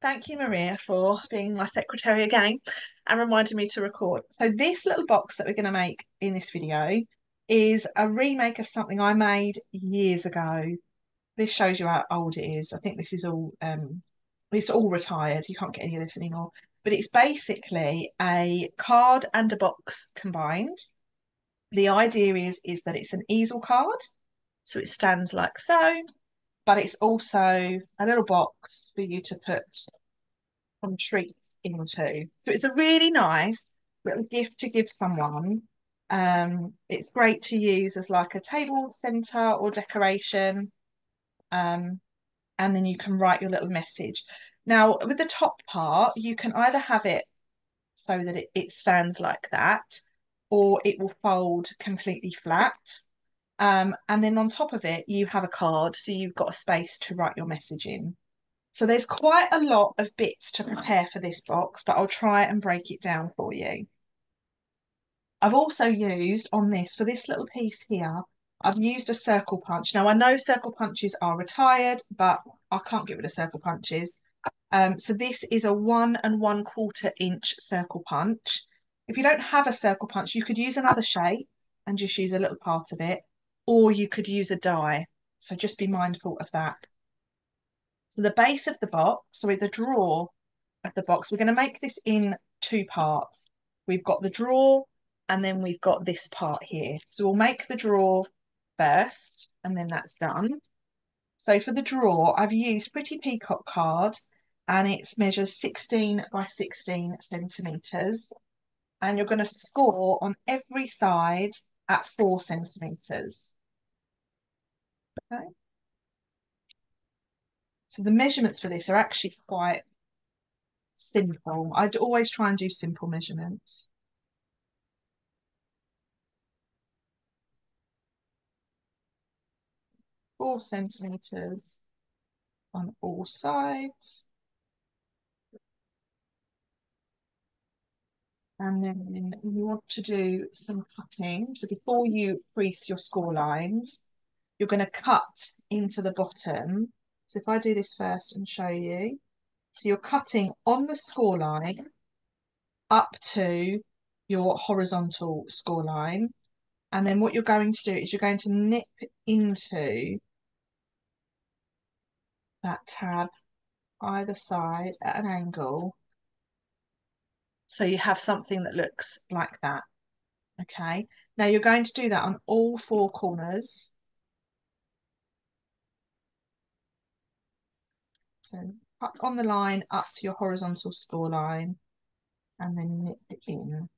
Thank you, Maria, for being my secretary again and reminding me to record. So this little box that we're going to make in this video is a remake of something I made years ago. This shows you how old it is. I think this is all it's all retired. You can't get any of this anymore. But it's basically a card and a box combined. The idea is that it's an easel card, so it stands like so, but it's also a little box for you to put some treats into. So it's a really nice little gift to give someone. It's great to use as like a table centre or decoration. And then you can write your little message. Now, with the top part, you can either have it so that it stands like that, or it will fold completely flat. And then on top of it, you have a card, so you've got a space to write your message in. So there's quite a lot of bits to prepare for this box, but I'll try and break it down for you. I've also used on this, for this little piece here, I've used a circle punch. Now I know circle punches are retired, but I can't get rid of circle punches. So this is a 1 1/4 inch circle punch. If you don't have a circle punch, you could use another shape and just use a little part of it, or you could use a die. So just be mindful of that. So the base of the box, so with the drawer of the box, we're going to make this in two parts. We've got the drawer and then we've got this part here. So we'll make the drawer first and then that's done. So for the drawer, I've used Pretty Peacock card and it measures 16 by 16 centimetres. And you're going to score on every side at 4 centimetres. Okay. So the measurements for this are actually quite simple. I'd always try and do simple measurements. Four centimetres on all sides. And then you want to do some cutting. So before you crease your score lines, you're going to cut into the bottom. So if I do this first and show you. So you're cutting on the score line up to your horizontal score line. And then what you're going to do is you're going to nip into that tab either side at an angle. So you have something that looks like that. Okay. Now you're going to do that on all four corners. So cut on the line up to your horizontal score line and then nip it in.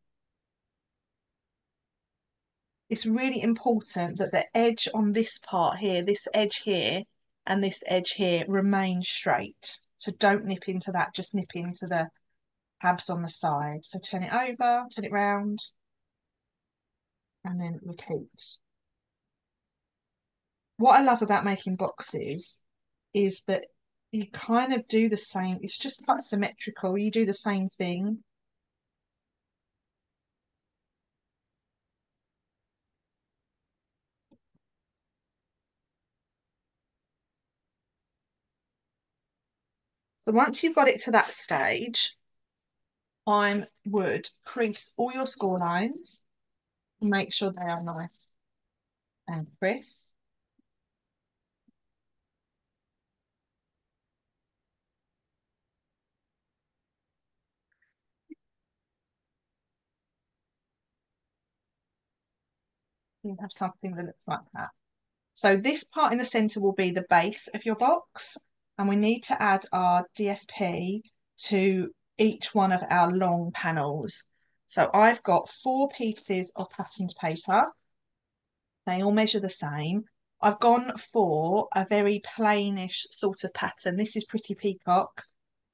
It's really important that the edge on this part here, this edge here, and this edge here remain straight. So don't nip into that, just nip into the tabs on the side. So turn it over, turn it round, and then repeat. What I love about making boxes is that you kind of do the same. It's just quite symmetrical. You do the same thing. So once you've got it to that stage, I would crease all your score lines and make sure they are nice and crisp. You have something that looks like that. So this part in the centre will be the base of your box, and we need to add our DSP to each one of our long panels. So I've got 4 pieces of patterned paper. They all measure the same. I've gone for a very plainish sort of pattern. This is Pretty Peacock,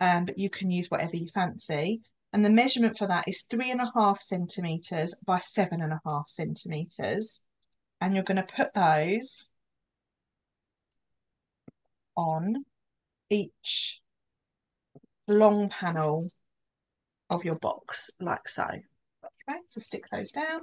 but you can use whatever you fancy. And the measurement for that is 3.5 centimetres by 7.5 centimetres. And you're going to put those on each long panel of your box, like so. Okay, so stick those down.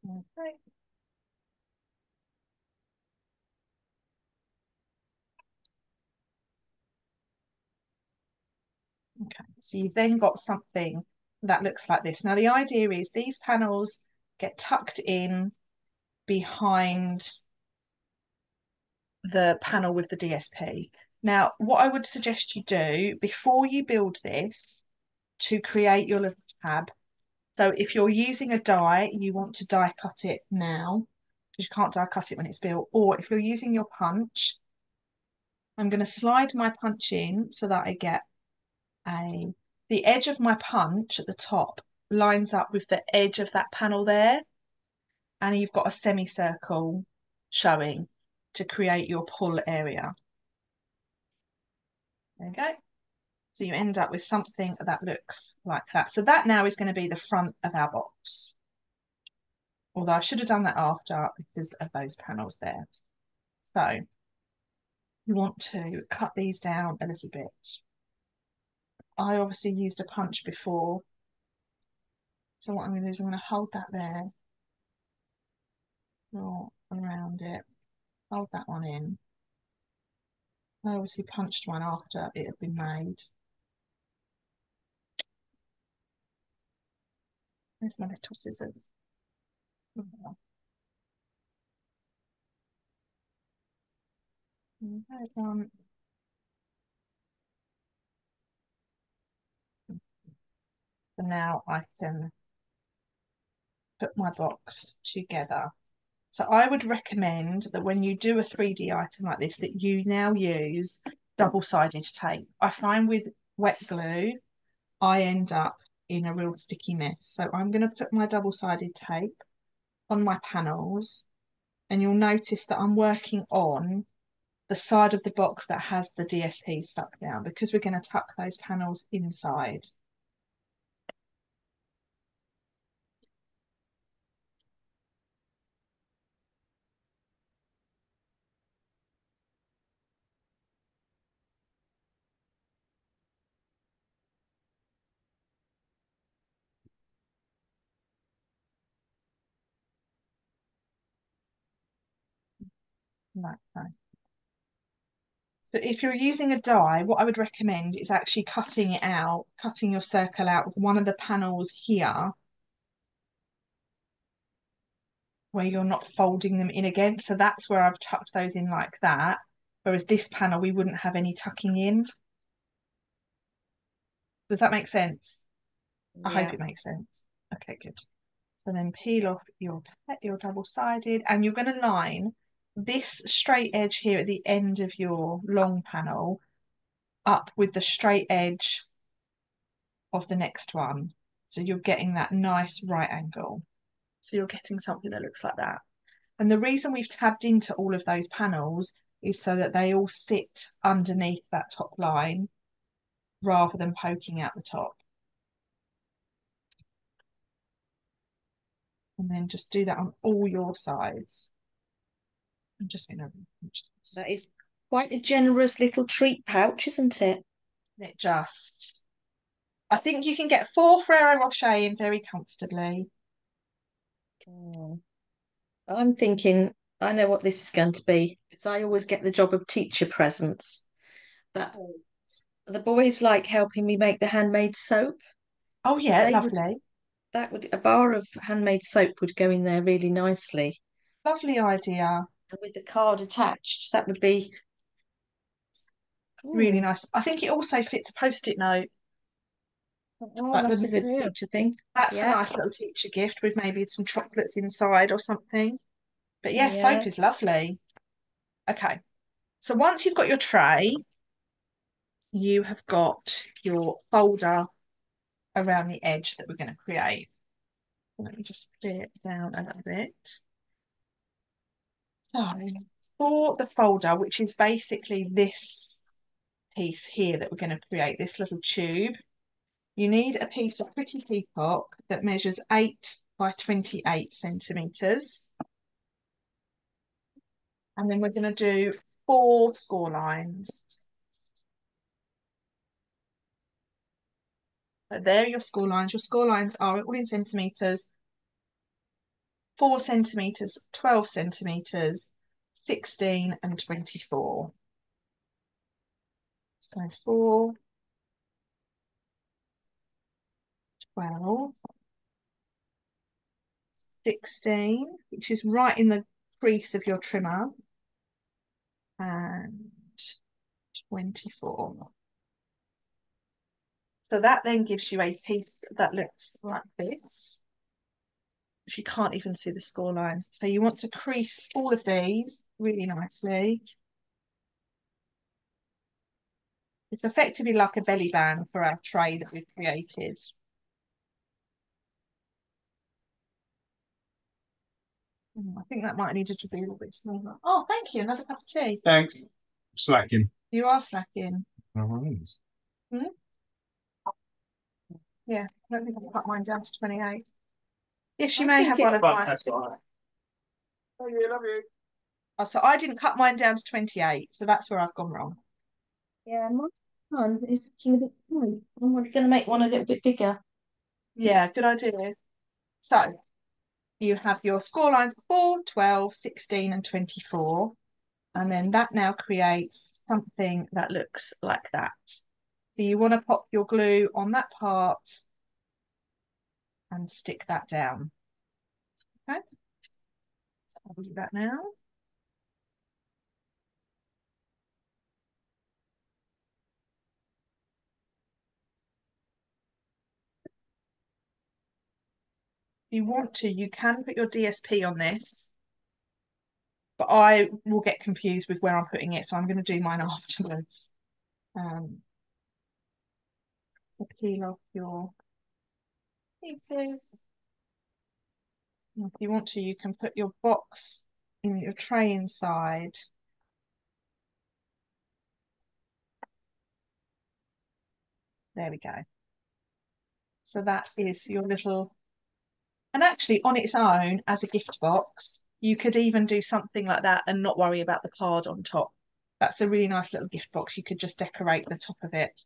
Okay. Okay, so you've then got something that looks like this. Now, the idea is these panels get tucked in behind the panel with the DSP. Now, what I would suggest you do before you build this to create your little tab. So if you're using a die, you want to die cut it now because you can't die cut it when it's built. Or if you're using your punch, I'm going to slide my punch in so that I get the edge of my punch at the top lines up with the edge of that panel there. And you've got a semicircle showing to create your pull area. There you go. So you end up with something that looks like that. So that now is going to be the front of our box. Although I should have done that after because of those panels there. So you want to cut these down a little bit. I obviously used a punch before. So what I'm going to do is I'm going to hold that there. Draw around it. Hold that one in. I obviously punched one after it had been made. There's my little scissors. So now I can put my box together. So I would recommend that when you do a 3D item like this, that you now use double-sided tape. I find with wet glue, I end up in a real sticky mess. So I'm going to put my double-sided tape on my panels, and you'll notice that I'm working on the side of the box that has the DSP stuck down because we're going to tuck those panels inside. Like that. So if you're using a die, what I would recommend is actually cutting it out, cutting your circle out with one of the panels here where you're not folding them in again. So that's where I've tucked those in like that. Whereas this panel, we wouldn't have any tucking in. Does that make sense? I hope Yeah. it makes sense. Okay, good. So then peel off your double-sided, and you're going to line this straight edge here at the end of your long panel up with the straight edge of the next one. So you're getting that nice right angle. So you're getting something that looks like that. And the reason we've tabbed into all of those panels is so that they all sit underneath that top line rather than poking out the top. And then just do that on all your sides. I'm just going to pinch That this. is quite a generous little treat pouch, isn't it? It just, I think you can get 4 Ferrero Rocher in very comfortably. Mm. I'm thinking, I know what this is going to be because I always get the job of teacher presents. But the boys like helping me make the handmade soap. Oh So yeah, they would, lovely. a bar of handmade soap would go in there really nicely. Lovely idea. And with the card attached, that would be, Really oh, nice. I think it also fits a post-it note. oh, Like that's a the, good yeah, teacher thing. that's a Yeah, nice little teacher gift with maybe some chocolates inside or something. But yeah, soap yeah. is lovely. Okay. So once you've got your tray, you have got your folder around the edge that we're going to create. Let me just clear it down a little bit. So for the folder, which is basically this piece here that we're going to create, this little tube, you need a piece of Pretty Peacock that measures 8 by 28 centimetres. And then we're going to do 4 score lines. So there are your score lines. Your score lines are all in centimetres: 4 centimetres, 12 centimetres, 16 and 24. So 4, 12, 16, which is right in the crease of your trimmer, and 24. So that then gives you a piece that looks like this, which you can't even see the score lines. So you want to crease all of these really nicely. It's effectively like a belly band for our tray that we've created. I think that might need to be a little bit smaller. Oh, thank you. Another cup of tea. Thanks. Slacking. You are slacking. No worries. Hmm? Yeah, I don't think I've cut mine down to 28. Yes, you I may think have one it's of Fun, mine. that's all right. Oh, yeah, love you. Oh, so I didn't cut mine down to 28, so that's where I've gone wrong. Yeah, my one is actually a bit tight. I'm going to make one a little bit bigger. Yeah, good idea. So you have your score lines 4, 12, 16 and 24. And then that now creates something that looks like that. So you want to pop your glue on that part and stick that down. Okay, so I'll do that now. If you want to, you can put your DSP on this, but I will get confused with where I'm putting it, so I'm going to do mine afterwards. So peel off your pieces. And if you want to, you can put your box in your tray inside. There we go. So that is your little, and actually on its own as a gift box, you could even do something like that and not worry about the card on top. That's a really nice little gift box. You could just decorate the top of it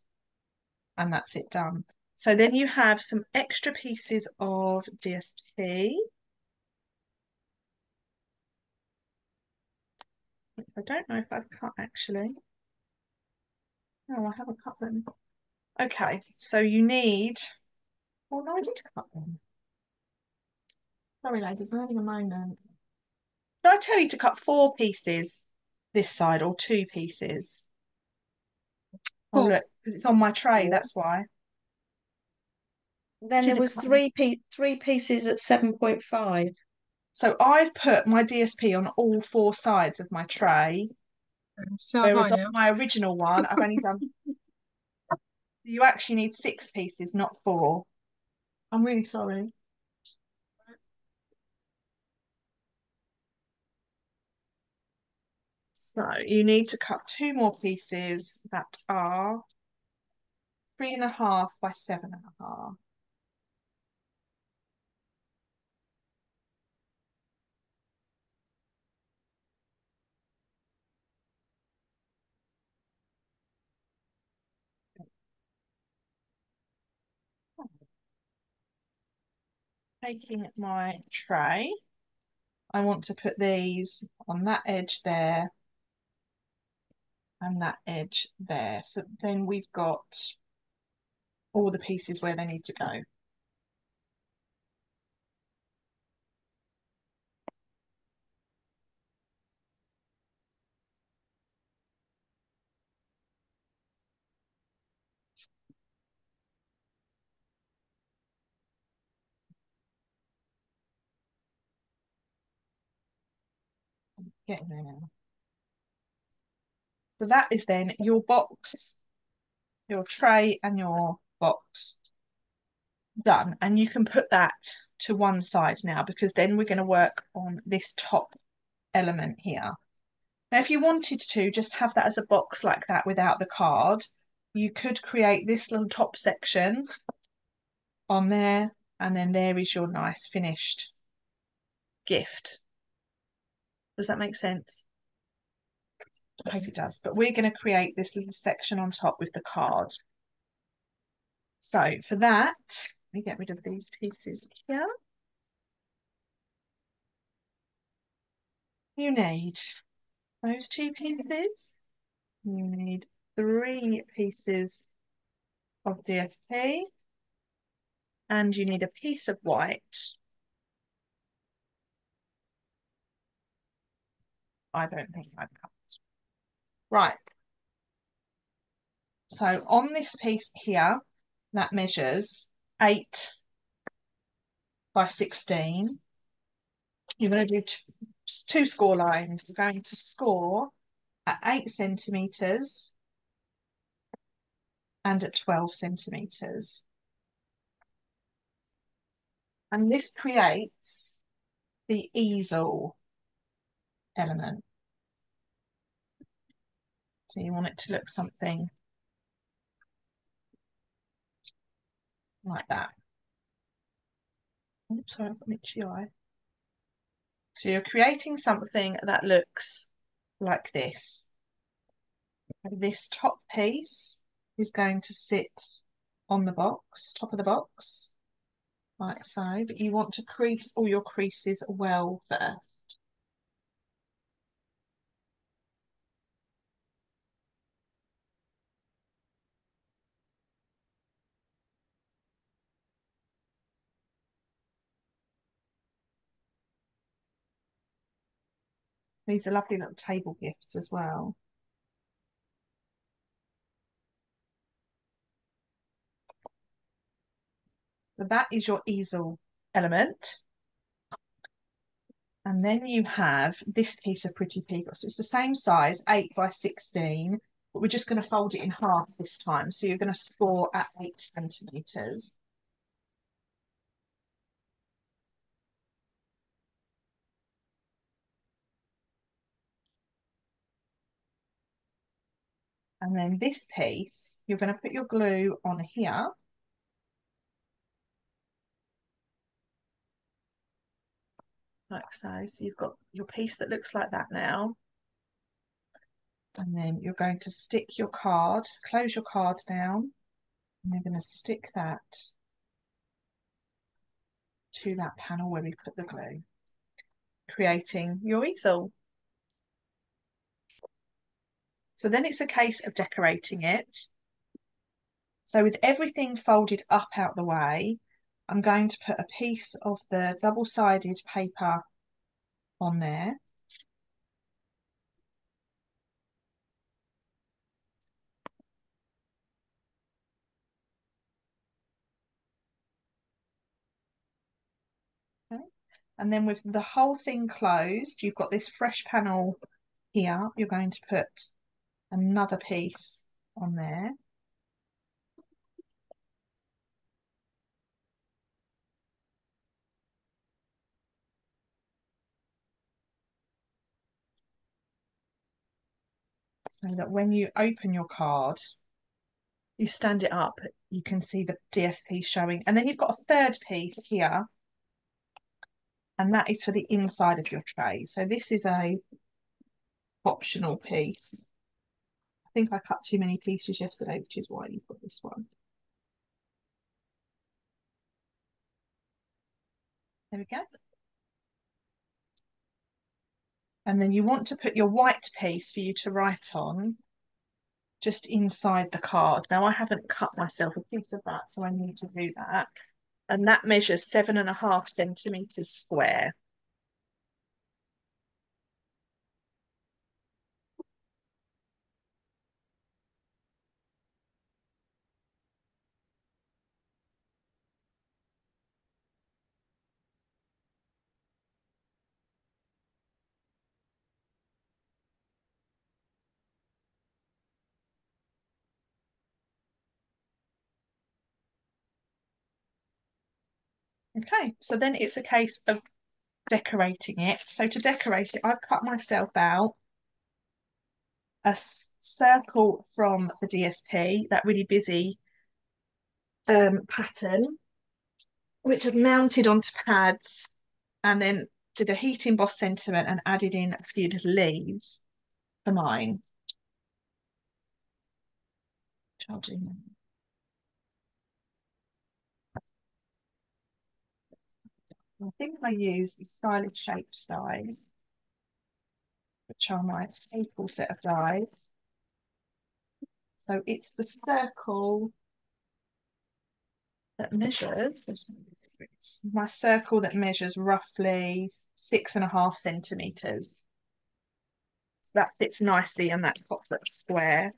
and that's it done. So then you have some extra pieces of DSP. I don't know if I've cut actually. No, I haven't cut them. Okay, so you need, well, no, I did cut them. Sorry, ladies, I'm having a moment. Did I tell you to cut 4 pieces this side or 2 pieces? Oh, look, because it's on my tray, that's why. Then there Did was cut them. three pieces at 7.5. So I've put my DSP on all 4 sides of my tray, So have whereas I on now. my original one, I've only done, you actually need 6 pieces, not 4. I'm really sorry. So you need to cut 2 more pieces that are 3.5 by 7.5. Taking my tray, I want to put these on that edge there and that edge there. So then we've got all the pieces where they need to go. Getting there now. So that is then your box, your tray and your box done. And you can put that to one side now because then we're going to work on this top element here. Now, if you wanted to just have that as a box like that without the card, you could create this little top section on there, and then there is your nice finished gift. Does that make sense? I hope it does. But we're going to create this little section on top with the card. So for that, let me get rid of these pieces here. You need those 2 pieces. You need 3 pieces of DSP. And you need a piece of white. I don't think I've cut. Right. So on this piece here, that measures 8 by 16. You're going to do two score lines. You're going to score at 8 centimetres and at 12 centimetres. And this creates the easel element. So you want it to look something like that. Oops, sorry, I've got an itchy eye. So you're creating something that looks like this. And this top piece is going to sit on the box, top of the box, like so, but you want to crease all your creases well first. These are lovely little table gifts as well. So that is your easel element. And then you have this piece of Pretty Peacock. So it's the same size, 8 by 16, but we're just going to fold it in half this time. So you're going to score at 8 centimetres. And then this piece, you're going to put your glue on here. Like so. So you've got your piece that looks like that now. And then you're going to stick your card, close your card down, and you're going to stick that to that panel where we put the glue, creating your easel. So then it's a case of decorating it. So with everything folded up out the way, I'm going to put a piece of the double-sided paper on there. Okay. And then with the whole thing closed, you've got this fresh panel here. You're going to put another piece on there. So that when you open your card, you stand it up, you can see the DSP showing. And then you've got a third piece here, and that is for the inside of your tray. So this is a optional piece. I think I cut too many pieces yesterday, which is why you've got this one. There we go. And then you want to put your white piece for you to write on just inside the card. Now I haven't cut myself a piece of that, so I need to do that. And that measures 7.5 centimetres square. Okay, so then it's a case of decorating it. So to decorate it, I've cut myself out a circle from the DSP, that really busy pattern, which I've mounted onto pads and then did a heat emboss sentiment and added in a few little leaves. for mine. I'll do now. I think I use the Stylish Shapes dies, which are my staple set of dies. So it's the circle that measures, it's my circle that measures roughly 6.5 centimetres. So that fits nicely in that top little square.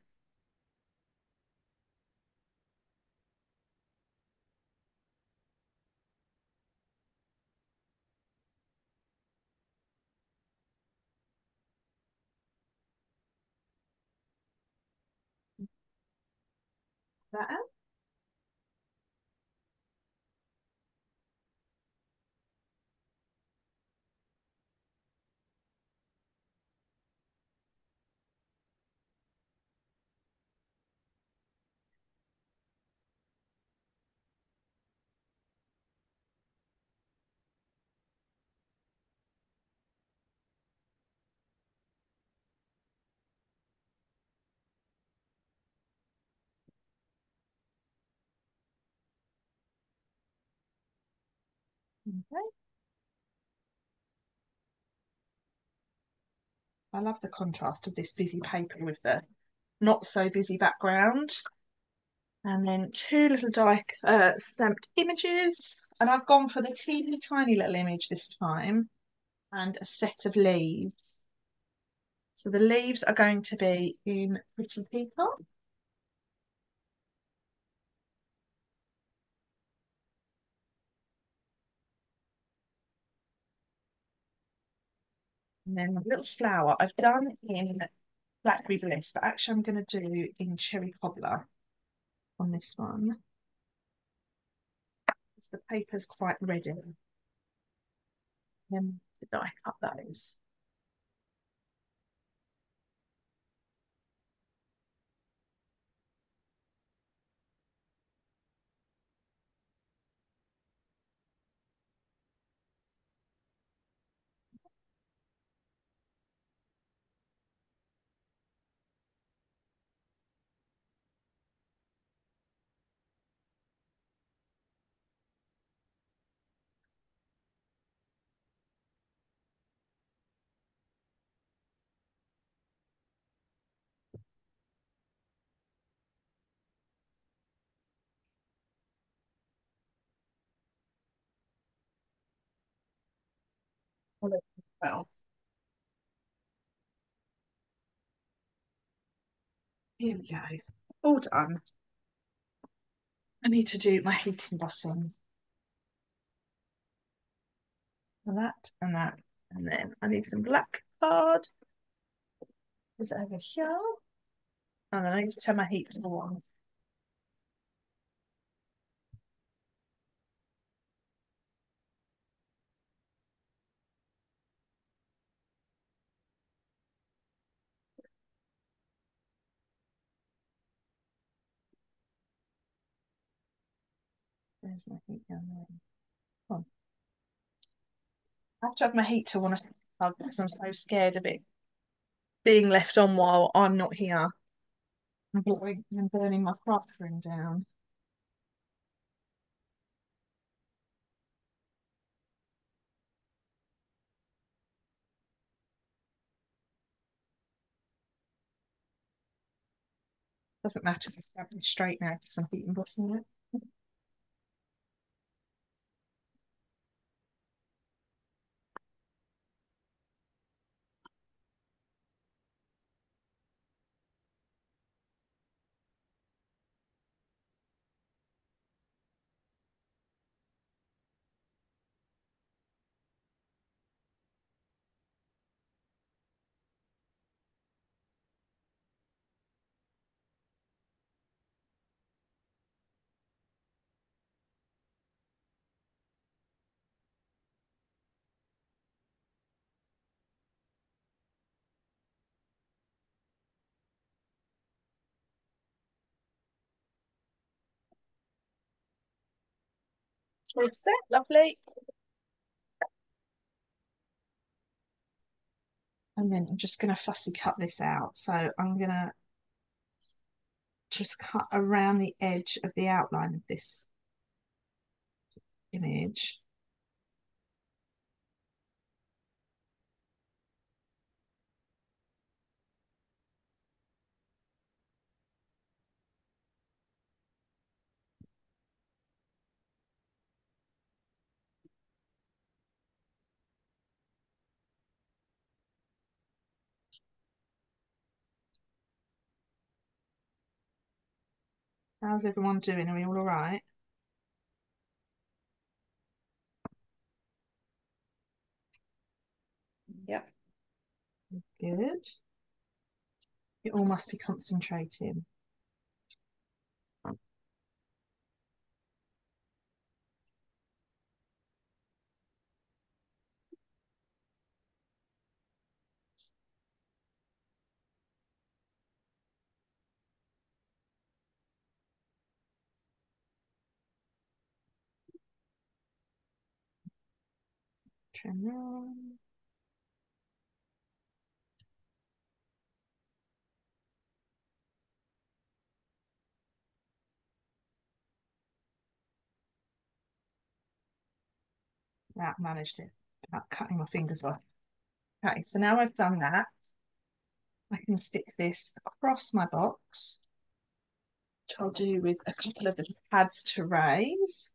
That. Okay. I love the contrast of this busy paper with the not so busy background. And then two little die stamped images. And I've gone for the teeny tiny little image this time and a set of leaves. So the leaves are going to be in Pretty Peacock. And then a little flower I've done in Blackberry Bliss, but actually I'm going to do in Cherry Cobbler on this one. Because the paper's quite ready. Then to die cut those. Well, here we go. All done. I need to do my heat embossing. And that and that. And then I need some black card. Is it over here? And then I need to turn my heat to 1. There's my heat down there. Oh. I have to have my heat to 1 because I'm so scared of it being left on while I'm not here and burning my craft room down. Doesn't matter if it's stabbing straight now because I'm heat embossing it. So set, lovely. And then I'm just going to fussy cut this out. So I'm going to just cut around the edge of the outline of this image. How's everyone doing? Are we all right? Yep. Good. You all must be concentrating. Turn around. That managed it without cutting my fingers off. Okay, so now I've done that, I can stick this across my box, which I'll do with a couple of little pads to raise.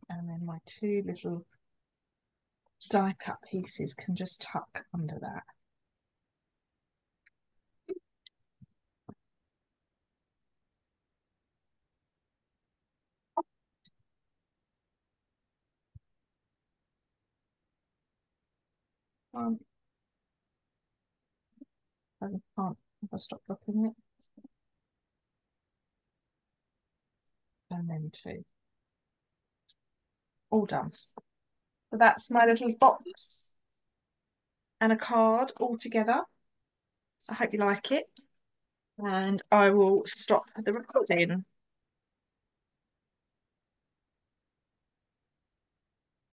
And then my two little die cut pieces can just tuck under that. I can't, if I stop dropping it. And then two. All done. So that's my little box and a card all together. I hope you like it. And I will stop the recording.